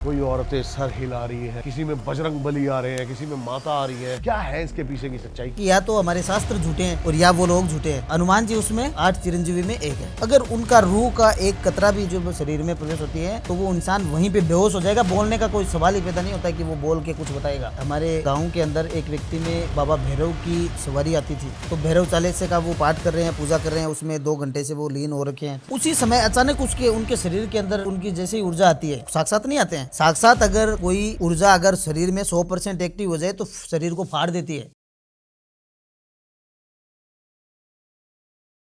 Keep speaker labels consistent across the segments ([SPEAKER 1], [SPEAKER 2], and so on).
[SPEAKER 1] कोई औरतें सर हिला रही है, किसी में बजरंग बली आ रहे हैं, किसी में माता आ रही है। क्या है इसके पीछे की सच्चाई?
[SPEAKER 2] कि या तो हमारे शास्त्र झूठे हैं और या वो लोग झूठे हैं। हनुमान जी उसमें 8 चिरंजीवी में एक है। अगर उनका रूह का एक कतरा भी जो शरीर में प्रवेश होती है तो वो इंसान वहीं पे बेहोश हो जाएगा। बोलने का कोई सवाल ही पैदा नहीं होता कि वो बोल के कुछ बताएगा। हमारे गाँव के अंदर एक व्यक्ति में बाबा भैरव की सवारी आती थी, तो भैरव चालीसे का वो पाठ कर रहे हैं, पूजा कर रहे हैं, उसमें 2 घंटे से वो लीन हो रखे हैं। उसी समय अचानक उनके शरीर के अंदर उनकी जैसी ऊर्जा आती है, साक्षात नहीं आते हैं, साक्षात अगर कोई ऊर्जा अगर शरीर में 100% एक्टिव हो जाए तो शरीर को फाड़ देती है।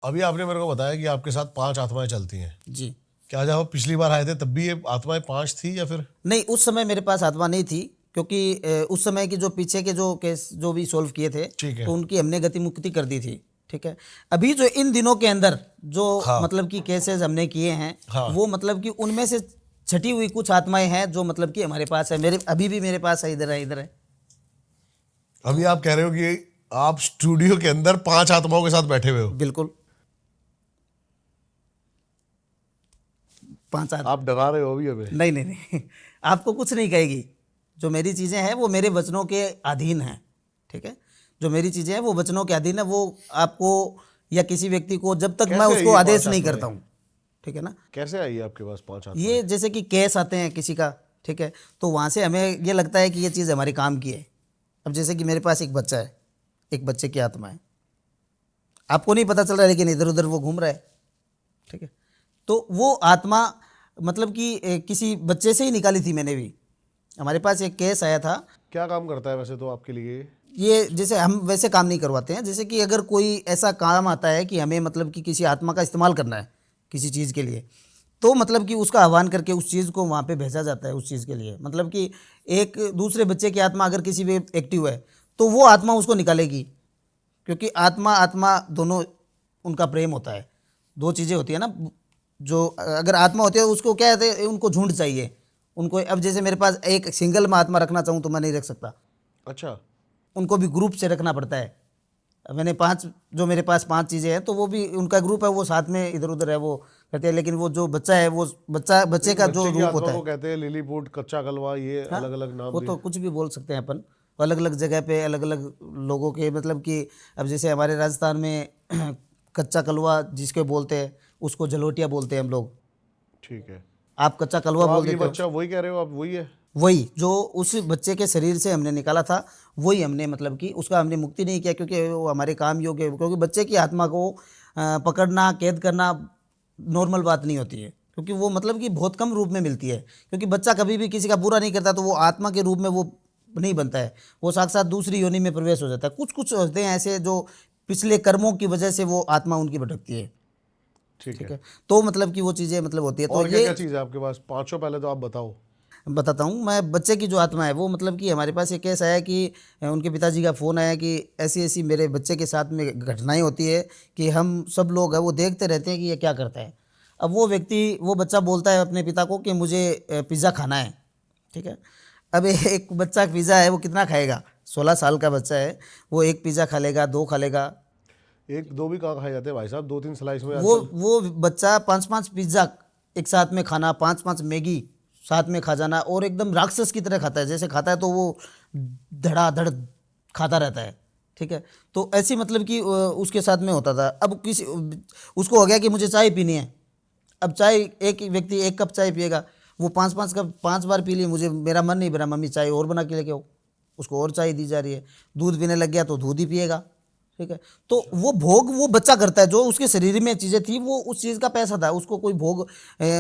[SPEAKER 1] अभी आपने मेरे को बताया कि आपके साथ 5 आत्माएं चलती हैं
[SPEAKER 2] जी
[SPEAKER 1] क्या? जब आप पिछली बार आए थे तब भी ये आत्माएं 5 थी या फिर?
[SPEAKER 2] नहीं, उस समय मेरे पास आत्मा नहीं थी, क्योंकि उस समय की जो पीछे के जो केस जो भी सॉल्व किए थे
[SPEAKER 1] ठीक है।
[SPEAKER 2] तो उनकी हमने गति मुक्ति कर दी थी। ठीक है, अभी जो इन दिनों के अंदर जो
[SPEAKER 1] हाँ।
[SPEAKER 2] मतलब कि केसेस हमने किए हैं,
[SPEAKER 1] हाँ।
[SPEAKER 2] वो मतलब कि उनमें से छटी हुई कुछ आत्माएं हैं जो मतलब कि हमारे पास है, मेरे अभी भी मेरे पास है, इधर है, इधर है।
[SPEAKER 1] अभी आप कह रहे हो कि आप स्टूडियो के अंदर 5 आत्माओं के साथ बैठे हुए हो।
[SPEAKER 2] बिल्कुल 5 आत्मा।
[SPEAKER 1] आप डरा रहे हो अभी हमें।
[SPEAKER 2] नहीं नहीं नहीं, आपको कुछ नहीं कहेगी। जो मेरी चीज़ें हैं वो मेरे वचनों के अधीन हैं। ठीक है, जो मेरी चीज़ें हैं वो वचनों के अधीन है। वो आपको या किसी व्यक्ति को जब तक मैं
[SPEAKER 1] कैसे
[SPEAKER 2] उसको
[SPEAKER 1] ये
[SPEAKER 2] आदेश
[SPEAKER 1] 5
[SPEAKER 2] नहीं
[SPEAKER 1] आत्माएं?
[SPEAKER 2] करता हूँ, ठीक है ना।
[SPEAKER 1] कैसे आई आपके पास 5 आत्माएं?
[SPEAKER 2] ये जैसे कि केस आते हैं किसी का, ठीक है, तो वहाँ से हमें ये लगता है कि ये चीज़ हमारे काम की है। अब जैसे कि मेरे पास एक बच्चा है, एक बच्चे की आत्मा है, आपको नहीं पता चल रहा है लेकिन इधर उधर वो घूम रहा है। ठीक है, तो वो आत्मा मतलब कि किसी बच्चे से ही निकाली थी मैंने भी। हमारे पास एक केस आया था।
[SPEAKER 1] क्या काम करता है वैसे तो आपके लिए?
[SPEAKER 2] ये जैसे हम वैसे काम नहीं करवाते हैं, जैसे कि अगर कोई ऐसा काम आता है कि हमें मतलब कि किसी आत्मा का इस्तेमाल करना है किसी चीज़ के लिए, तो मतलब कि उसका आह्वान करके उस चीज़ को वहाँ पे भेजा जाता है उस चीज़ के लिए। मतलब कि एक दूसरे बच्चे की आत्मा अगर किसी भी एक्टिव है तो वो आत्मा उसको निकालेगी, क्योंकि आत्मा आत्मा दोनों उनका प्रेम होता है। 2 चीज़ें होती है ना, जो अगर आत्मा होती है उसको क्या कहते हैं, उनको झुंड चाहिए उनको। अब जैसे मेरे पास एक सिंगल में आत्मा रखना चाहूँ तो मैं नहीं रख सकता,
[SPEAKER 1] अच्छा।
[SPEAKER 2] उनको भी ग्रुप से रखना पड़ता है। अब मैंने 5 जो मेरे पास 5 चीज़ें हैं तो वो भी उनका ग्रुप है, वो साथ में इधर उधर है वो करते हैं। लेकिन वो जो बच्चा है वो बच्चे का जो
[SPEAKER 1] बच्चे की
[SPEAKER 2] रूप
[SPEAKER 1] आत्मा
[SPEAKER 2] होता
[SPEAKER 1] को
[SPEAKER 2] है,
[SPEAKER 1] कहते हैं लिलीपुट, कच्चा कलवा, ये
[SPEAKER 2] हाँ,
[SPEAKER 1] अलग अलग नाम
[SPEAKER 2] वो
[SPEAKER 1] दिए।
[SPEAKER 2] तो कुछ भी बोल सकते हैं अपन। अलग अलग जगह पे अलग अलग लोगों के मतलब कि अब जैसे हमारे राजस्थान में कच्चा कलवा जिसके बोलते हैं उसको जलोटिया बोलते हैं हम लोग।
[SPEAKER 1] ठीक है,
[SPEAKER 2] आप कच्चा
[SPEAKER 1] तो
[SPEAKER 2] कलवा
[SPEAKER 1] आप
[SPEAKER 2] बोल
[SPEAKER 1] ये
[SPEAKER 2] देते हो।
[SPEAKER 1] बच्चा वही कह रहे हो? आप वही है?
[SPEAKER 2] वही जो उस बच्चे के शरीर से हमने निकाला था वही हमने मतलब कि उसका हमने मुक्ति नहीं किया, क्योंकि वो हमारे काम योग्य है। क्योंकि बच्चे की आत्मा को पकड़ना कैद करना नॉर्मल बात नहीं होती है, क्योंकि वो मतलब कि बहुत कम रूप में मिलती है। क्योंकि बच्चा कभी भी किसी का बुरा नहीं करता तो वो आत्मा के रूप में वो नहीं बनता है, वो साक्षात दूसरी योनि में प्रवेश हो जाता है। कुछ कुछ होते हैं ऐसे जो पिछले कर्मों की वजह से वो आत्मा उनकी भटकती है।
[SPEAKER 1] ठीक
[SPEAKER 2] ठीक
[SPEAKER 1] है।
[SPEAKER 2] है, तो मतलब कि वो चीज़ें मतलब होती है। तो
[SPEAKER 1] और क्या
[SPEAKER 2] ये
[SPEAKER 1] क्या चीज़ है आपके पास? 5 पहले तो आप बताओ।
[SPEAKER 2] बताता हूँ। मैं बच्चे की जो आत्मा है वो मतलब कि हमारे पास एक केस आया कि उनके पिताजी का फ़ोन आया कि ऐसी ऐसी मेरे बच्चे के साथ में घटनाएं होती है कि हम सब लोग हैं वो देखते रहते हैं कि ये क्या करता है। अब वो बच्चा बोलता है अपने पिता को कि मुझे पिज़्ज़ा खाना है। ठीक है, अब एक बच्चा पिज़्ज़ा है वो कितना खाएगा? 16 साल का बच्चा है, वो 1 पिज़्ज़ा खा लेगा, 2 खा लेगा।
[SPEAKER 1] 1 2 भी कहाँ खाए जाते हैं भाई साहब? 2 3 स्लाइस में
[SPEAKER 2] वो
[SPEAKER 1] आजकल।
[SPEAKER 2] वो बच्चा 5-5 पिज़्ज़ा एक साथ में खाना, 5-5 मैगी साथ में खा जाना, और एकदम राक्षस की तरह खाता है। जैसे खाता है तो वो धड़ाधड़ खाता रहता है। ठीक है, तो ऐसी मतलब कि उसके साथ में होता था। अब किसी उसको हो गया कि मुझे चाय पीनी है। अब चाय एक व्यक्ति 1 कप चाय पिएगा, वो 5-5 कप 5 बार पी ली, मुझे मेरा मन नहीं भरा, मम्मी चाय और बना के लेके आओ, उसको और चाय दी जा रही है। दूध पीने लग गया तो दूध ही पिएगा। ठीक है, तो वो भोग वो बच्चा करता है, जो उसके शरीर में चीज़ें थी वो उस चीज़ का पैसा था, उसको कोई भोग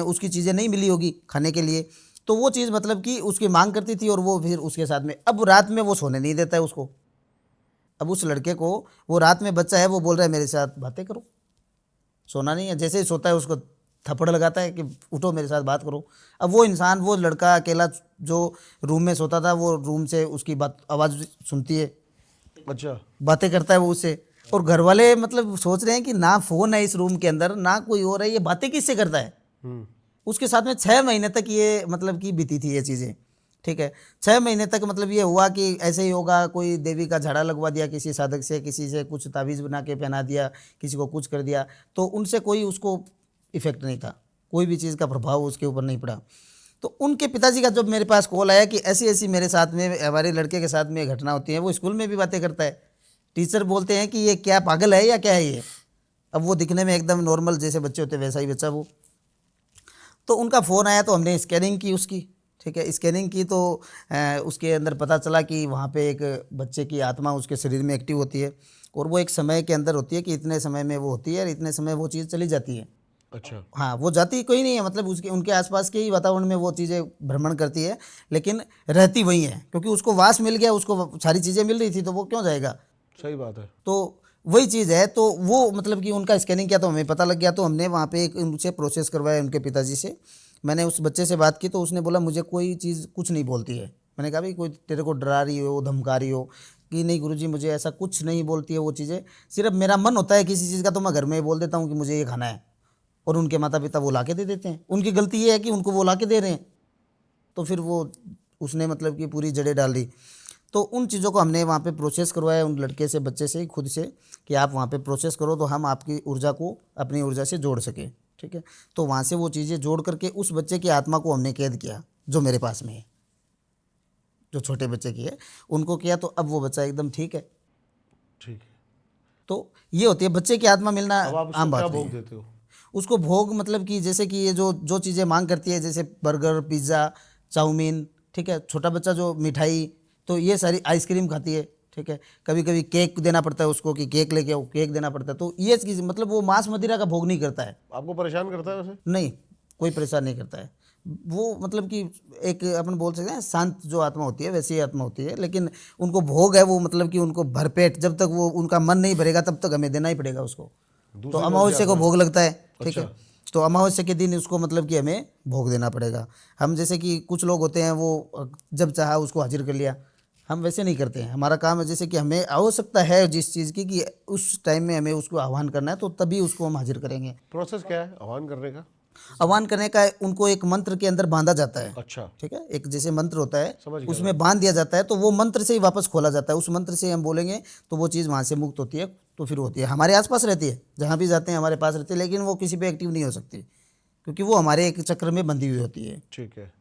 [SPEAKER 2] उसकी चीज़ें नहीं मिली होगी खाने के लिए, तो वो चीज़ मतलब कि उसकी मांग करती थी और वो फिर उसके साथ में। अब रात में वो सोने नहीं देता है उसको। अब उस लड़के को वो रात में बच्चा है वो बोल रहा है मेरे साथ बातें करो, सोना नहीं है। जैसे ही सोता है उसको थप्पड़ लगाता है कि उठो मेरे साथ बात करो। अब वो इंसान वो लड़का अकेला जो रूम में सोता था वो रूम से उसकी बात आवाज़ सुनती है,
[SPEAKER 1] अच्छा।
[SPEAKER 2] बातें करता है वो उससे। और घर वाले मतलब सोच रहे हैं कि ना फ़ोन है इस रूम के अंदर ना कोई और है, ये बातें किससे करता है।
[SPEAKER 1] हम्म।
[SPEAKER 2] उसके साथ में 6 महीने तक ये मतलब कि बीती थी ये चीज़ें। ठीक है, 6 महीने तक मतलब ये हुआ कि ऐसे ही होगा, कोई देवी का झाड़ा लगवा दिया किसी साधक से, किसी से कुछ ताबीज़ बना के पहना दिया, किसी को कुछ कर दिया, तो उनसे कोई उसको इफ़ेक्ट नहीं था, कोई भी चीज़ का प्रभाव उसके ऊपर नहीं पड़ा। तो उनके पिताजी का जब मेरे पास कॉल आया कि ऐसी ऐसी मेरे साथ में, हमारे लड़के के साथ में घटना होती है, वो स्कूल में भी बातें करता है, टीचर बोलते हैं कि ये क्या पागल है या क्या है ये। अब वो दिखने में एकदम नॉर्मल जैसे बच्चे होते हैं वैसा ही बच्चा वो। तो उनका फ़ोन आया तो हमने स्कैनिंग की उसकी, ठीक है, स्कैनिंग की तो उसके अंदर पता चला कि वहाँ पे एक बच्चे की आत्मा उसके शरीर में एक्टिव होती है, और वो एक समय के अंदर होती है कि इतने समय में वो होती है और इतने समय वो चीज़ चली जाती है।
[SPEAKER 1] अच्छा।
[SPEAKER 2] हाँ, वो जाती कोई नहीं है, मतलब उसके उनके आसपास के ही वातावरण में वो चीज़ें भ्रमण करती है, लेकिन रहती वही है, क्योंकि उसको वास मिल गया, उसको सारी चीज़ें मिल रही थी, तो वो क्यों जाएगा।
[SPEAKER 1] सही बात है।
[SPEAKER 2] तो वही चीज़ है। तो वो मतलब कि उनका स्कैनिंग किया तो हमें पता लग गया, तो हमने वहाँ पे एक उनसे प्रोसेस करवाया उनके पिताजी से। मैंने उस बच्चे से बात की तो उसने बोला मुझे कोई चीज़ कुछ नहीं बोलती है। मैंने कहा भाई कोई तेरे को डरा रही हो, धमका रही हो, कि नहीं गुरुजी मुझे ऐसा कुछ नहीं बोलती है वो चीज़ें, सिर्फ मेरा मन होता है किसी चीज़ का तो मैं घर में बोल देता हूँ कि मुझे ये खाना है, और उनके माता पिता वो ला के दे देते हैं। उनकी गलती ये है कि उनको वो ला के दे रहे हैं, तो फिर वो उसने मतलब कि पूरी जड़ें डाल दी। तो उन चीज़ों को हमने वहाँ पे प्रोसेस करवाया उन लड़के से, बच्चे से, खुद से, कि आप वहाँ पे प्रोसेस करो तो हम आपकी ऊर्जा को अपनी ऊर्जा से जोड़ सकें, ठीक है। तो वहाँ से वो चीज़ें जोड़ करके उस बच्चे की आत्मा को हमने कैद किया, जो मेरे पास में है, जो छोटे बच्चे की है, उनको किया, तो अब वो बच्चा एकदम ठीक है।
[SPEAKER 1] ठीक है।
[SPEAKER 2] तो ये होती है बच्चे की आत्मा मिलना
[SPEAKER 1] अब आप उसको
[SPEAKER 2] आम
[SPEAKER 1] क्या
[SPEAKER 2] बात नहीं
[SPEAKER 1] भोग
[SPEAKER 2] है।
[SPEAKER 1] देते हो?
[SPEAKER 2] उसको भोग मतलब कि जैसे कि ये जो जो चीज़ें मांग करती है, जैसे बर्गर, पिज़्ज़ा, चाउमीन, ठीक है, छोटा बच्चा जो मिठाई, तो ये सारी आइसक्रीम खाती है, ठीक है, कभी कभी केक देना पड़ता है उसको कि केक लेके आओ, केक देना पड़ता है। तो ये चीज़ मतलब वो मांस मदिरा का भोग नहीं करता है।
[SPEAKER 1] आपको परेशान करता है वैसे?
[SPEAKER 2] नहीं, कोई परेशान नहीं करता है वो, मतलब कि एक अपन बोल सकते हैं शांत जो आत्मा होती है वैसी ही आत्मा होती है, लेकिन उनको भोग है वो, मतलब कि उनको भरपेट, जब तक वो उनका मन नहीं भरेगा तब तक हमें देना ही पड़ेगा उसको। तो
[SPEAKER 1] दूसरी कौन सी
[SPEAKER 2] अमावस्या को
[SPEAKER 1] आत्मा है?
[SPEAKER 2] भोग लगता है, ठीक है।
[SPEAKER 1] अच्छा।
[SPEAKER 2] तो अमावस्या के दिन उसको मतलब कि हमें भोग देना पड़ेगा। हम जैसे कि कुछ लोग होते हैं वो जब चाहा उसको हाजिर कर लिया, हम वैसे नहीं करते हैं। हमारा काम है जैसे कि हमें आवश्यकता है जिस चीज़ की कि उस टाइम में हमें उसको आह्वान करना है, तो तभी उसको हम हाजिर करेंगे।
[SPEAKER 1] प्रोसेस क्या है आह्वान करने का?
[SPEAKER 2] आह्वान करने का उनको एक मंत्र के अंदर बांधा जाता है,
[SPEAKER 1] अच्छा।
[SPEAKER 2] ठीक है, एक जैसे मंत्र होता है
[SPEAKER 1] समझ गया
[SPEAKER 2] उसमें बांध दिया जाता है, तो वो मंत्र से ही वापस खोला जाता है। उस मंत्र से हम बोलेंगे तो वो चीज़ वहाँ से मुक्त होती है, तो फिर होती है, हमारे आसपास रहती है, जहाँ भी जाते हैं हमारे पास रहती है, लेकिन वो किसी पे एक्टिव नहीं हो सकती, क्योंकि वो हमारे एक चक्र में बंधी हुई होती है।
[SPEAKER 1] ठीक है।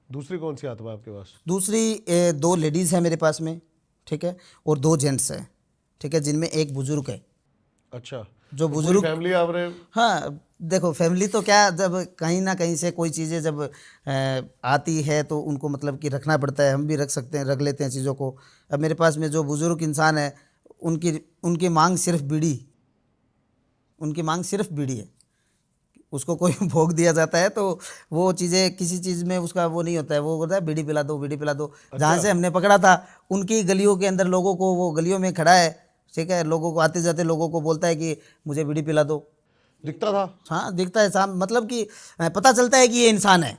[SPEAKER 1] दूसरी कौन सी आत्मा है आपके पास?
[SPEAKER 2] दूसरी 2 लेडीज़ हैं मेरे पास में, ठीक है, और 2 जेंट्स हैं, ठीक है, जिनमें एक बुजुर्ग है।
[SPEAKER 1] अच्छा।
[SPEAKER 2] जो
[SPEAKER 1] तो पूरी
[SPEAKER 2] बुजुर्ग,
[SPEAKER 1] फैमिली आप रहे?
[SPEAKER 2] हाँ, देखो फैमिली तो क्या, जब कहीं ना कहीं से कोई चीज़ें जब आती है तो उनको मतलब कि रखना पड़ता है, हम भी रख सकते हैं, रख लेते हैं चीज़ों को। अब मेरे पास में जो बुज़ुर्ग इंसान है, उनकी उनकी मांग सिर्फ बीड़ी, उनकी मांग सिर्फ बीड़ी है। उसको कोई भोग दिया जाता है तो वो चीज़ें, किसी चीज़ में उसका वो नहीं होता है, वो बोलता है बीड़ी पिला दो, बीड़ी पिला दो। जहाँ से हमने पकड़ा था उनकी गलियों के अंदर लोगों को, वो गलियों में खड़ा है, ठीक है, लोगों को आते जाते लोगों को बोलता है कि मुझे बीड़ी पिला दो।
[SPEAKER 1] दिखता था?
[SPEAKER 2] हाँ, दिखता है साम, मतलब कि पता चलता है कि ये इंसान है,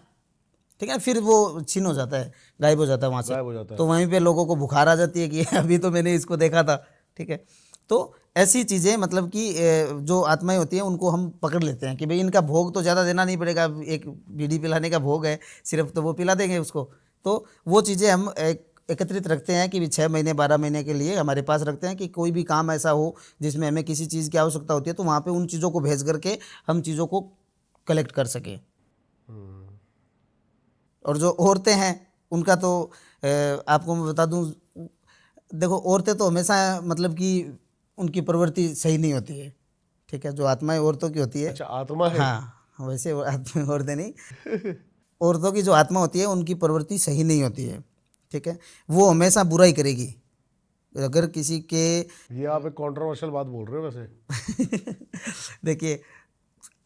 [SPEAKER 2] ठीक है, फिर वो छीन हो जाता है, गायब हो जाता है वहाँ से।
[SPEAKER 1] गायब हो जाता है।
[SPEAKER 2] तो वहीं पे लोगों को बुखार आ जाती है कि अभी तो मैंने इसको देखा था, ठीक है। तो ऐसी चीज़ें मतलब कि जो आत्माएं होती हैं उनको हम पकड़ लेते हैं कि भाई इनका भोग तो ज़्यादा देना नहीं पड़ेगा, एक बीड़ी पिलाने का भोग है सिर्फ, तो वो पिला देंगे उसको। तो वो चीज़ें हम एकत्रित रखते हैं कि 6 महीने 12 महीने के लिए हमारे पास रखते हैं, कि कोई भी काम ऐसा हो जिसमें हमें किसी चीज़ की आवश्यकता होती है तो वहाँ पे उन चीज़ों को भेज करके हम चीज़ों को कलेक्ट कर सकें। और जो औरतें हैं उनका तो आपको मैं बता दूं, देखो औरतें तो हमेशा मतलब कि उनकी प्रवृत्ति सही नहीं होती है, ठीक है, जो आत्माएं औरतों की होती है।
[SPEAKER 1] अच्छा, आत्मा है?
[SPEAKER 2] हाँ, वैसे औरतें नहीं, औरतों की जो आत्मा होती है उनकी प्रवृत्ति सही नहीं होती है, ठीक है, वो हमेशा बुराई करेगी। अगर किसी के
[SPEAKER 1] ये आप एक कंट्रोवर्शियल बात बोल रहे हो वैसे।
[SPEAKER 2] देखिए,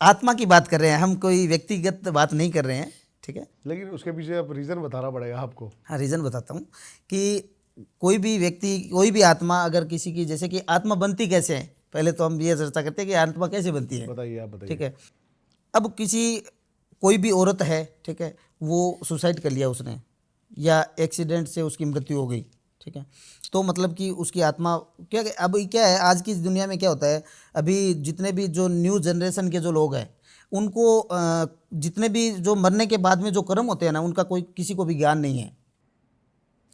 [SPEAKER 2] आत्मा की बात कर रहे हैं हम, कोई व्यक्तिगत बात नहीं कर रहे हैं, ठीक है।
[SPEAKER 1] लेकिन उसके पीछे अब रीजन बताना पड़ेगा आपको।
[SPEAKER 2] हाँ, रीज़न बताता हूँ कि कोई भी व्यक्ति, कोई भी आत्मा अगर किसी की, जैसे कि आत्मा बनती कैसे है, पहले तो हम ये चर्चा करते हैं कि आत्मा कैसे बनती है,
[SPEAKER 1] बताइए, आप बताइए।
[SPEAKER 2] ठीक है। अब कोई भी औरत है, ठीक है, वो सुसाइड कर लिया उसने, या एक्सीडेंट से उसकी मृत्यु हो गई, ठीक है, तो मतलब कि उसकी आत्मा क्या, अब क्या है आज की दुनिया में क्या होता है, अभी जितने भी जो न्यू जनरेशन के जो लोग हैं उनको जितने भी जो मरने के बाद में जो कर्म होते हैं ना, उनका कोई किसी को भी ज्ञान नहीं है,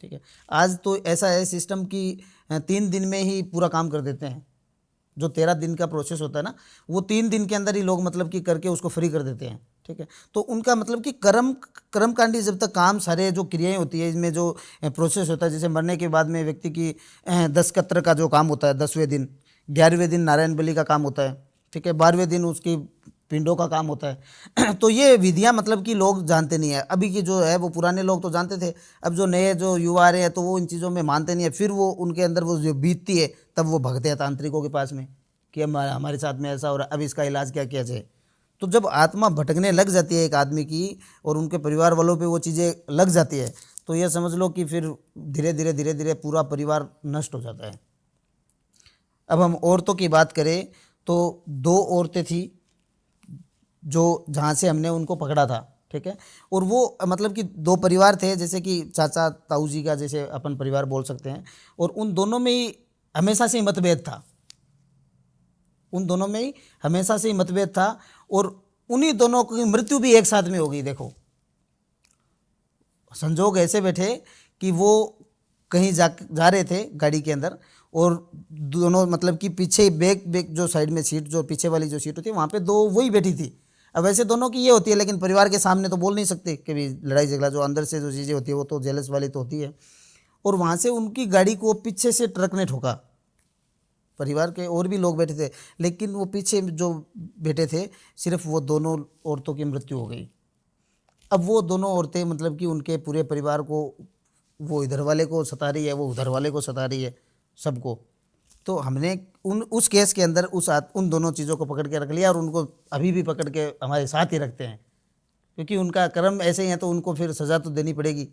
[SPEAKER 2] ठीक है। आज तो ऐसा है सिस्टम कि 3 दिन में ही पूरा काम कर देते हैं, जो 13 दिन का प्रोसेस होता है ना, वो 3 दिन के अंदर ही लोग मतलब कि करके उसको फ्री कर देते हैं। ठीक है, तो उनका मतलब कि कर्मकांडी जब तक काम सारे जो क्रियाएं होती है, इसमें जो प्रोसेस होता है, जैसे मरने के बाद में व्यक्ति की 10 कत्र का जो काम होता है 10वें दिन, 11वें दिन नारायण बलि का काम होता है। ठीक है, 12वें दिन उसकी पिंडों का काम होता है। तो ये विधियां मतलब कि लोग जानते नहीं है। अभी की जो है वो पुराने लोग तो जानते थे, अब जो नए जो युवा आ रहे हैं तो वो इन चीज़ों में मानते नहीं है। फिर वो उनके अंदर वो जो बीतती है तब वो भगते हैं तांत्रिकों के पास में कि हमारे साथ में ऐसा हो रहा है, अब इसका इलाज क्या किया जाए। तो जब आत्मा भटकने लग जाती है एक आदमी की और उनके परिवार वालों पे वो चीज़ें लग जाती है, तो ये समझ लो कि फिर धीरे धीरे पूरा परिवार नष्ट हो जाता है। अब हम औरतों की बात करें तो 2 औरतें थी जो जहाँ से हमने उनको पकड़ा था। ठीक है, और वो मतलब कि 2 परिवार थे, जैसे कि चाचा ताऊ जी का जैसे अपन परिवार बोल सकते हैं, और उन दोनों में ही हमेशा से ही मतभेद था। उन दोनों में ही हमेशा से ही मतभेद था और उन्हीं दोनों की मृत्यु भी एक साथ में हो गई। देखो, संजोग ऐसे बैठे कि वो कहीं जा रहे थे गाड़ी के अंदर और दोनों मतलब कि पीछे बैक जो साइड में सीट, जो पीछे वाली जो सीट होती है वहाँ पे 2 वही बैठी थी। अब वैसे दोनों की ये होती है, लेकिन परिवार के सामने तो बोल नहीं सकते कि भी लड़ाई झगड़ा, जो अंदर से जो चीज़ें होती है वो तो जेलस वाली तो होती है। और वहाँ से उनकी गाड़ी को पीछे से ट्रक ने ठोका। परिवार के और भी लोग बैठे थे, लेकिन वो पीछे जो बैठे थे सिर्फ वो दोनों औरतों की मृत्यु हो गई। अब वो दोनों औरतें मतलब कि उनके पूरे परिवार को, वो इधर वाले को सता रही है, वो उधर वाले को सता रही है, सबको। तो हमने उस केस के अंदर उन दोनों चीज़ों को पकड़ के रख लिया और उनको अभी भी पकड़ के हमारे साथ ही रखते हैं, क्योंकि उनका कर्म ऐसे ही है तो उनको फिर सज़ा तो देनी पड़ेगी।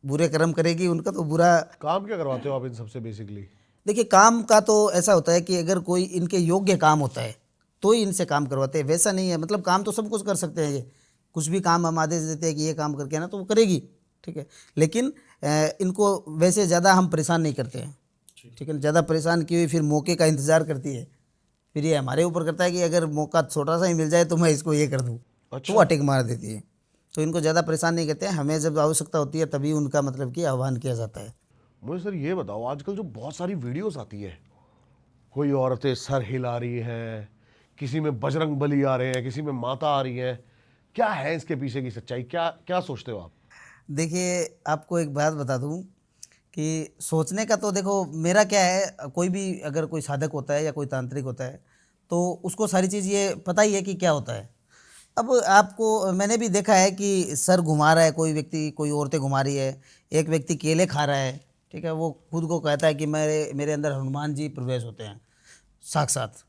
[SPEAKER 2] बुरे कर्म करेगी उनका तो बुरा।
[SPEAKER 1] काम क्या करवाते हो आप इन सबसे बेसिकली?
[SPEAKER 2] देखिए, काम का तो ऐसा होता है कि अगर कोई इनके योग्य काम होता है तो ही इनसे काम करवाते हैं, वैसा नहीं है। मतलब काम तो सब कुछ कर सकते हैं, ये कुछ भी काम हम आदेश देते हैं कि ये काम करके आना तो वो करेगी। ठीक है, लेकिन इनको वैसे ज़्यादा हम परेशान नहीं करते हैं। ठीक है, ज़्यादा परेशान की हुई फिर मौके का इंतज़ार करती है, फिर ये हमारे ऊपर करता है कि अगर मौका छोटा सा ही मिल जाए तो मैं इसको ये कर दूँ। तो वो अटैक मार देती है। तो इनको ज़्यादा परेशान नहीं करते हैं, हमें जब आवश्यकता होती है तभी उनका मतलब कि आह्वान किया जाता है।
[SPEAKER 1] मुझे सर ये बताओ, आजकल जो बहुत सारी वीडियोस आती है, कोई औरतें सर हिला रही हैं, किसी में बजरंग बली आ रहे हैं, किसी में माता आ रही हैं, क्या है इसके पीछे की सच्चाई? क्या क्या सोचते हो आप?
[SPEAKER 2] देखिए, आपको एक बात बता दूं कि सोचने का तो देखो मेरा क्या है, कोई भी अगर कोई साधक होता है या कोई तांत्रिक होता है तो उसको सारी चीज़ ये पता ही है कि क्या होता है। अब आपको मैंने भी देखा है कि सर घुमा रहा है कोई व्यक्ति, कोई औरतें घुमा रही है, एक व्यक्ति केले खा रहा है। ठीक है, वो खुद को कहता है कि मेरे अंदर हनुमान जी प्रवेश होते हैं साक्षात।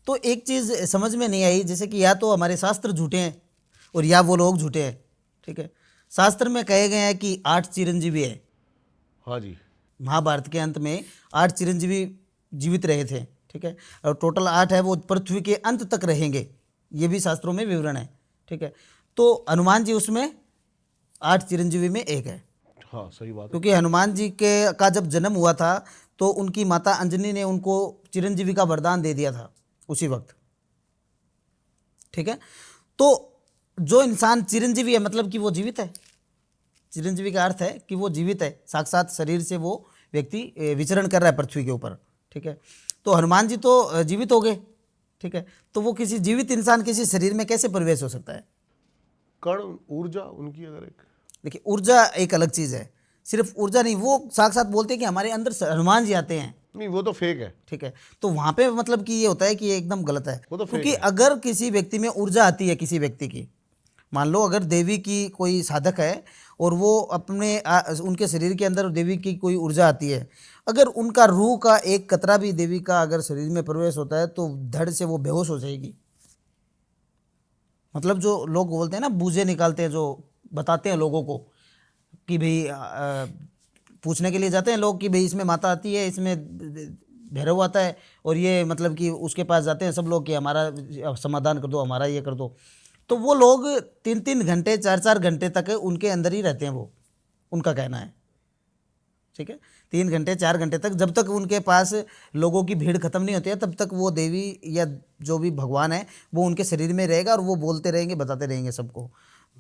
[SPEAKER 2] तो एक चीज़ समझ में नहीं आई, जैसे कि या तो हमारे शास्त्र झूठे हैं और या वो लोग झूठे हैं। ठीक है, शास्त्र में कहे गए हैं कि 8 चिरंजीवी है।
[SPEAKER 1] हाँ जी।
[SPEAKER 2] महाभारत के अंत में 8 चिरंजीवी जीवित रहे थे। ठीक है, और टोटल 8 है वो पृथ्वी के अंत तक रहेंगे, ये भी शास्त्रों में विवरण है। ठीक है, तो हनुमान जी उसमें 8 चिरंजीवी में एक है।
[SPEAKER 1] हाँ, सही बात है।
[SPEAKER 2] क्योंकि हनुमान जी का जब जन्म हुआ था तो उनकी माता अंजनी ने उनको चिरंजीवी का वरदान दे दिया था उसी वक्त। ठीक है, तो जो इंसान चिरंजीवी है मतलब कि वो जीवित है। चिरंजीवी का अर्थ है कि वो जीवित है, साक्षात शरीर से वो व्यक्ति विचरण कर रहा है पृथ्वी के ऊपर। ठीक है, तो हनुमान जी तो जीवित हो गए। ठीक है, तो वो किसी जीवित इंसान किसी शरीर में कैसे प्रवेश हो सकता है?
[SPEAKER 1] कण ऊर्जा उनकी अगर एक,
[SPEAKER 2] देखिए, ऊर्जा एक अलग चीज़ है, सिर्फ ऊर्जा नहीं, वो साक्षात बोलते हैं कि हमारे अंदर हनुमान जी आते हैं।
[SPEAKER 1] नहीं वो तो फेक है।
[SPEAKER 2] ठीक है, तो वहाँ पे मतलब कि ये होता है कि ये एकदम गलत है।
[SPEAKER 1] वो तो फेक
[SPEAKER 2] क्योंकि
[SPEAKER 1] है।
[SPEAKER 2] अगर किसी व्यक्ति में ऊर्जा आती है, किसी व्यक्ति की, मान लो अगर देवी की कोई साधक है और वो अपने उनके शरीर के अंदर देवी की कोई ऊर्जा आती है, अगर उनका रूह का एक कतरा भी देवी का अगर शरीर में प्रवेश होता है तो धड़ से वो बेहोश हो जाएगी। मतलब जो लोग बोलते हैं ना, बूझे निकालते हैं, जो बताते हैं लोगों को कि भाई पूछने के लिए जाते हैं लोग कि भाई इसमें माता आती है, इसमें भैरव आता है, और ये मतलब कि उसके पास जाते हैं सब लोग कि हमारा समाधान कर दो, हमारा ये कर दो। तो वो लोग 3-3 घंटे 4-4 घंटे तक उनके अंदर ही रहते हैं, वो उनका कहना है। ठीक है, 3 घंटे 4 घंटे तक, जब तक उनके पास लोगों की भीड़ खत्म नहीं होती है तब तक वो देवी या जो भी भगवान है वो उनके शरीर में रहेगा और वो बोलते रहेंगे, बताते रहेंगे सबको।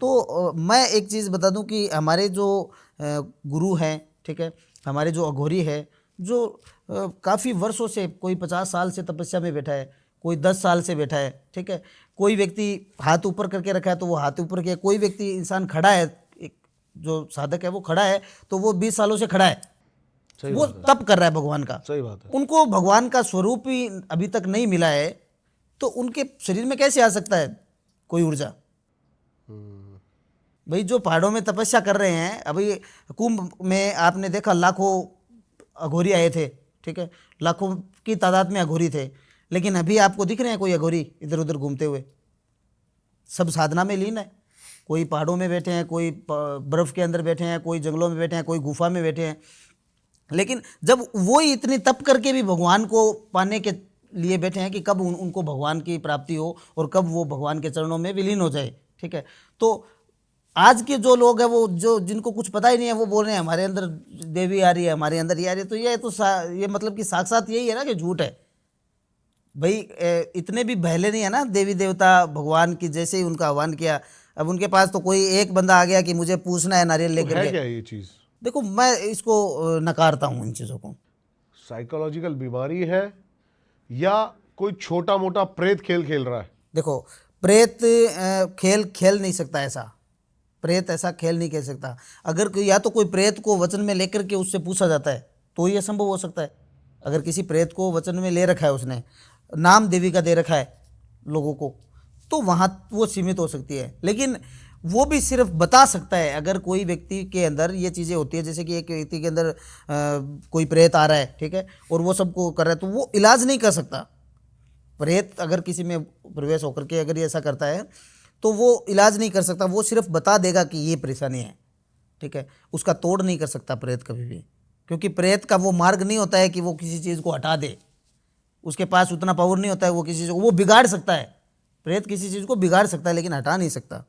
[SPEAKER 2] तो मैं एक चीज़ बता दूं कि हमारे जो गुरु हैं, ठीक है, हमारे जो अघोरी है, जो काफ़ी वर्षों से, कोई 50 साल से तपस्या में बैठा है, कोई 10 साल से बैठा है, ठीक है। कोई व्यक्ति हाथ ऊपर करके रखा है तो वो हाथ ऊपर किया, कोई व्यक्ति इंसान खड़ा है, एक जो साधक है वो खड़ा है तो वो 20 सालों से खड़ा है,
[SPEAKER 1] सही
[SPEAKER 2] वो
[SPEAKER 1] बात है,
[SPEAKER 2] तप कर रहा है भगवान का।
[SPEAKER 1] सही बात है।
[SPEAKER 2] उनको भगवान का स्वरूप ही अभी तक नहीं मिला है, तो उनके शरीर में कैसे आ सकता है कोई ऊर्जा? भाई जो पहाड़ों में तपस्या कर रहे हैं, अभी कुंभ में आपने देखा लाखों अघोरी आए थे, ठीक है, लाखों की तादाद में अघोरी थे, लेकिन अभी आपको दिख रहे हैं कोई अघोरी इधर उधर घूमते हुए? सब साधना में लीन है, कोई पहाड़ों में बैठे हैं, कोई बर्फ़ के अंदर बैठे हैं, कोई जंगलों में बैठे हैं, कोई गुफा में बैठे हैं। लेकिन जब वो इतनी तप करके भी भगवान को पाने के लिए बैठे हैं कि कब उनको भगवान की प्राप्ति हो और कब वो भगवान के चरणों में विलीन हो जाए, ठीक है। तो आज के जो लोग हैं, वो जो जिनको कुछ पता ही नहीं है, वो बोल रहे हैं हमारे अंदर देवी आ रही है, हमारे अंदर ये आ रही है, तो ये मतलब कि साक्षात यही है ना कि झूठ है भाई। इतने भी बहले नहीं है ना देवी देवता भगवान की, जैसे ही उनका आह्वान किया, अब उनके पास तो कोई एक बंदा आ गया कि मुझे पूछना है नारियल
[SPEAKER 1] तो
[SPEAKER 2] लेकर
[SPEAKER 1] है
[SPEAKER 2] के।
[SPEAKER 1] क्या ये चीज?
[SPEAKER 2] देखो, मैं इसको नकारता हूँ इन चीज़ों को।
[SPEAKER 1] साइकोलॉजिकल बीमारी है या कोई छोटा मोटा प्रेत खेल खेल रहा है?
[SPEAKER 2] देखो, प्रेत खेल खेल नहीं सकता ऐसा, प्रेत ऐसा खेल नहीं खेल सकता। अगर या तो कोई प्रेत को वचन में लेकर के उससे पूछा जाता है तो ये संभव हो सकता है। अगर किसी प्रेत को वचन में ले रखा है, उसने नाम देवी का दे रखा है लोगों को, तो वहाँ वो सीमित हो सकती है। लेकिन वो भी सिर्फ बता सकता है अगर कोई व्यक्ति के अंदर ये चीज़ें होती है, जैसे कि एक व्यक्ति के अंदर कोई प्रेत आ रहा है, ठीक है, और वो सबको कर रहा है, तो वो इलाज नहीं कर सकता। प्रेत अगर किसी में प्रवेश होकर के अगर ये ऐसा करता है तो वो इलाज नहीं कर सकता, वो सिर्फ बता देगा कि ये परेशानी है, ठीक है। उसका तोड़ नहीं कर सकता प्रेत कभी भी, क्योंकि प्रेत का वो मार्ग नहीं होता है कि वो किसी चीज़ को हटा दे। उसके पास उतना पावर नहीं होता है, वो किसी चीज़ को वो बिगाड़ सकता है। प्रेत किसी चीज़ को बिगाड़ सकता है लेकिन हटा नहीं सकता।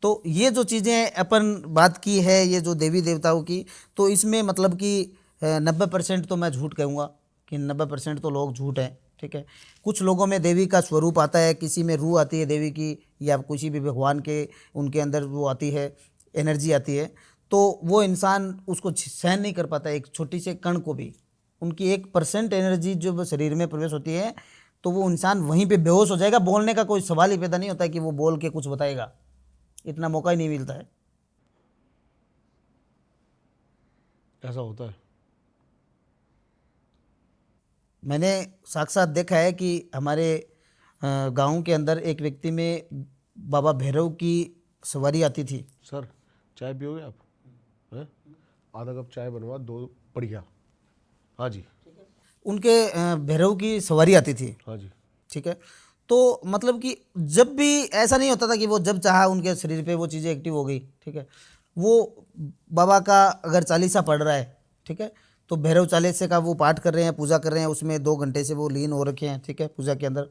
[SPEAKER 2] तो ये जो चीज़ें अपन बात की है, ये जो देवी देवताओं की, तो इसमें मतलब कि 90% तो मैं झूठ कहूँगा कि 90% तो लोग झूठ हैं, ठीक है। कुछ लोगों में देवी का स्वरूप आता है, किसी में रूह आती है देवी की, या किसी भी भगवान के उनके अंदर वो आती है, एनर्जी आती है, तो वो इंसान उसको सहन नहीं कर पाता। एक छोटी से कण को भी, उनकी 1% एनर्जी जो शरीर में प्रवेश होती है तो वो इंसान वहीं पे बेहोश हो जाएगा। बोलने का कोई सवाल ही पैदा नहीं होता है कि वो बोल के कुछ बताएगा, इतना मौका ही नहीं मिलता है।
[SPEAKER 1] ऐसा होता है?
[SPEAKER 2] मैंने साक्षात देखा है कि हमारे गांव के अंदर एक व्यक्ति में बाबा भैरव की सवारी आती थी।
[SPEAKER 1] सर, चाय पियोगे आप? हैं? आधा कप चाय बनवा दो, बढ़िया। हाँ जी,
[SPEAKER 2] उनके भैरव की सवारी आती थी,
[SPEAKER 1] हाँ जी।
[SPEAKER 2] ठीक है। तो मतलब कि जब भी ऐसा नहीं होता था कि वो जब चाहा उनके शरीर पे वो चीज़ें एक्टिव हो गई, ठीक है। वो बाबा का अगर चालीसा पढ़ रहा है, ठीक है, तो भैरव चालीसे का वो पाठ कर रहे हैं, पूजा कर रहे हैं, उसमें 2 घंटे से वो लीन हो रखे हैं, ठीक है, पूजा के अंदर।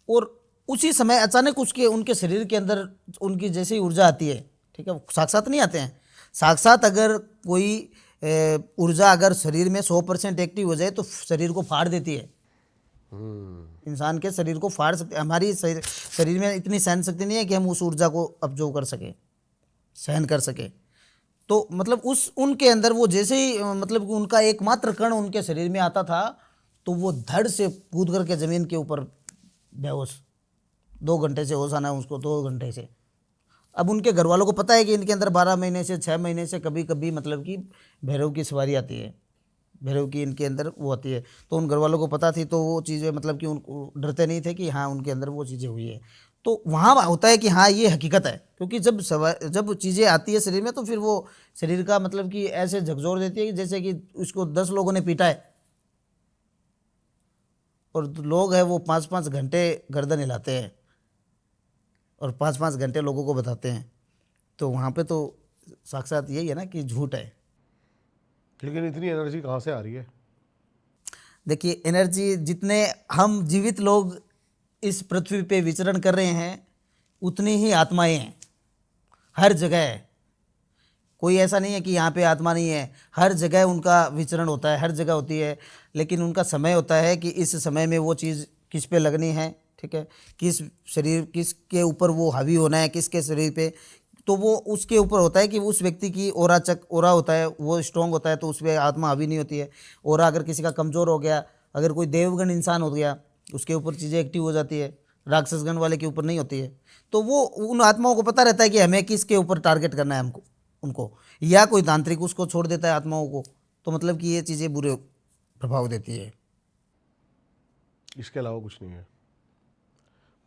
[SPEAKER 2] और उसी समय अचानक उनके शरीर के अंदर उनकी जैसी ऊर्जा आती है, ठीक है। साक्षात नहीं आते हैं, साक्षात अगर कोई ऊर्जा अगर शरीर में 100% एक्टिव हो जाए तो शरीर को फाड़ देती है। इंसान के शरीर को फाड़ सकते। हमारी शरीर में इतनी सहन शक्ति नहीं है कि हम उस ऊर्जा को अब्जॉर्व कर सके, सहन कर सके। तो मतलब उनके अंदर वो जैसे ही मतलब कि उनका एकमात्र कण उनके शरीर में आता था तो वो धड़ से कूद करके ज़मीन के ऊपर बेहोश, 2 घंटे से होश आना है उसको, 2 घंटे से। अब उनके घर वालों को पता है कि इनके अंदर 12 महीने से 6 महीने से कभी कभी मतलब कि भैरव की सवारी आती है, भैरव की इनके अंदर वो आती है। तो उन घर वालों को पता थी, तो वो चीज़ें मतलब कि उनको डरते नहीं थे कि हाँ उनके अंदर वो चीज़ें हुई है। तो वहाँ होता है कि हाँ ये हकीकत है, क्योंकि जब चीज़ें आती है शरीर में तो फिर वो शरीर का मतलब कि ऐसे झकझोर देती है कि जैसे कि उसको 10 लोगों ने पीटा है, और लोग हैं वो 5-5 घंटे गर्दन हिलाते हैं और 5-5 घंटे लोगों को बताते हैं। तो वहाँ पे तो साक्षात यही है ना कि झूठ है।
[SPEAKER 1] लेकिन इतनी एनर्जी कहाँ से आ रही है?
[SPEAKER 2] देखिए, एनर्जी जितने हम जीवित लोग इस पृथ्वी पे विचरण कर रहे हैं उतनी ही आत्माएं हैं, हर जगह है। कोई ऐसा नहीं है कि यहाँ पे आत्मा नहीं है, हर जगह उनका विचरण होता है, हर जगह होती है। लेकिन उनका समय होता है कि इस समय में वो चीज़ किस पे लगनी है, ठीक है, किस शरीर किसके ऊपर वो हावी होना है, किसके शरीर पे तो वो उसके ऊपर होता है कि उस व्यक्ति की ओरा होता है वो स्ट्रांग होता है, तो उस पर आत्मा हावी नहीं होती है। ओरा अगर किसी का कमज़ोर हो गया, अगर कोई देवगण इंसान हो गया, उसके ऊपर चीज़ें एक्टिव हो जाती है, राक्षसगण वाले के ऊपर नहीं होती है। तो वो उन आत्माओं को पता रहता है कि हमें किसके ऊपर टारगेट करना है हमको उनको, या कोई तांत्रिक उसको छोड़ देता है आत्माओं को, तो मतलब कि ये चीज़ें बुरे प्रभाव देती है।
[SPEAKER 1] इसके अलावा कुछ नहीं है।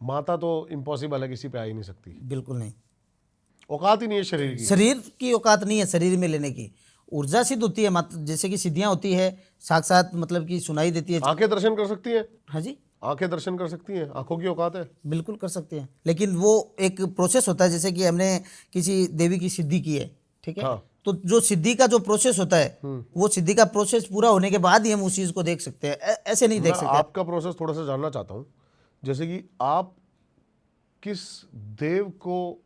[SPEAKER 1] माता तो इम्पॉसिबल है, किसी पे आ ही नहीं सकती,
[SPEAKER 2] बिल्कुल नहीं,
[SPEAKER 1] औकात ही नहीं है शरीर की।
[SPEAKER 2] शरीर की औकात नहीं है शरीर में लेने की। ऊर्जा सिद्ध होती है, जैसे कि सिद्धियाँ होती है, साक्षात मतलब कि सुनाई देती है।
[SPEAKER 1] आंखें दर्शन कर सकती हैं,
[SPEAKER 2] हाँ जी,
[SPEAKER 1] आंखें दर्शन कर सकती हैं, आंखों की औकात है।
[SPEAKER 2] बिल्कुल कर सकते हैं, लेकिन वो एक प्रोसेस होता है। जैसे कि हमने किसी देवी की सिद्धि की है, ठीक है,
[SPEAKER 1] हाँ।
[SPEAKER 2] तो जो सिद्धि का जो प्रोसेस होता है, वो सिद्धि का प्रोसेस पूरा होने के बाद ही हम उस चीज़ को देख सकते हैं, ऐसे नहीं
[SPEAKER 1] मैं
[SPEAKER 2] देख सकते।
[SPEAKER 1] आपका प्रोसेस थोड़ा सा जानना चाहता हूँ, जैसे कि आप किस देव को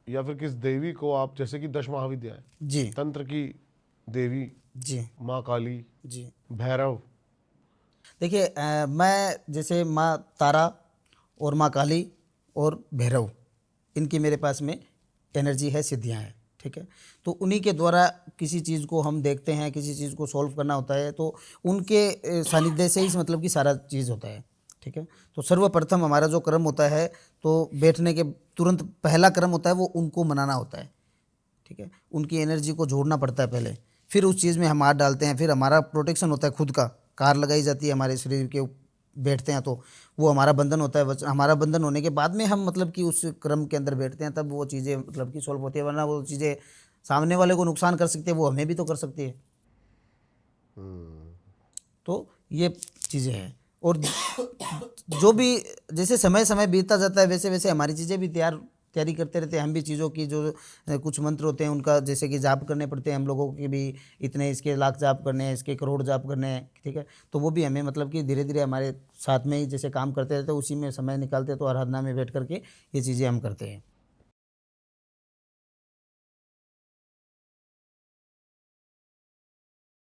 [SPEAKER 1] या फिर किस देवी को आप, जैसे कि 10 महाविद्या है,
[SPEAKER 2] जी
[SPEAKER 1] तंत्र की देवी,
[SPEAKER 2] जी
[SPEAKER 1] माँ काली,
[SPEAKER 2] जी।
[SPEAKER 1] भैरव,
[SPEAKER 2] देखिए मैं जैसे माँ तारा और माँ काली और भैरव, इनकी मेरे पास में एनर्जी है, सिद्धियाँ हैं, ठीक है। तो उन्हीं के द्वारा किसी चीज़ को हम देखते हैं, किसी चीज़ को सॉल्व करना होता है, तो उनके सानिध्य से ही मतलब कि सारा चीज़ होता है, ठीक है। तो सर्वप्रथम हमारा जो कर्म होता है, तो बैठने के तुरंत पहला कर्म होता है वो उनको मनाना होता है, ठीक है। उनकी एनर्जी को जोड़ना पड़ता है पहले, फिर उस चीज़ में हम हाथ डालते हैं। फिर हमारा प्रोटेक्शन होता है, खुद का कार लगाई जाती है हमारे शरीर के बैठते हैं, तो वो हमारा बंधन होता है। हमारा बंधन होने के बाद में हम मतलब कि उस क्रम के अंदर बैठते हैं, तब वो चीज़ें मतलब कि सॉल्व होती है। वरना वो चीज़ें सामने वाले को नुकसान कर सकती है, वो हमें भी तो कर सकती है। तो ये चीज़ें हैं। और जो भी जैसे समय समय बीतता जाता है, वैसे वैसे हमारी चीज़ें भी तैयारी करते रहते हैं। हम भी चीज़ों की जो कुछ मंत्र होते हैं उनका जैसे कि जाप करने पड़ते हैं हम लोगों के भी, इतने इसके लाख जाप करने हैं, इसके करोड़ जाप करने हैं, ठीक है। तो वो भी हमें मतलब कि धीरे धीरे हमारे साथ में ही जैसे काम करते रहते हैं, उसी में समय निकालते हैं, तो आराधना में बैठ करके ये चीज़ें हम करते हैं।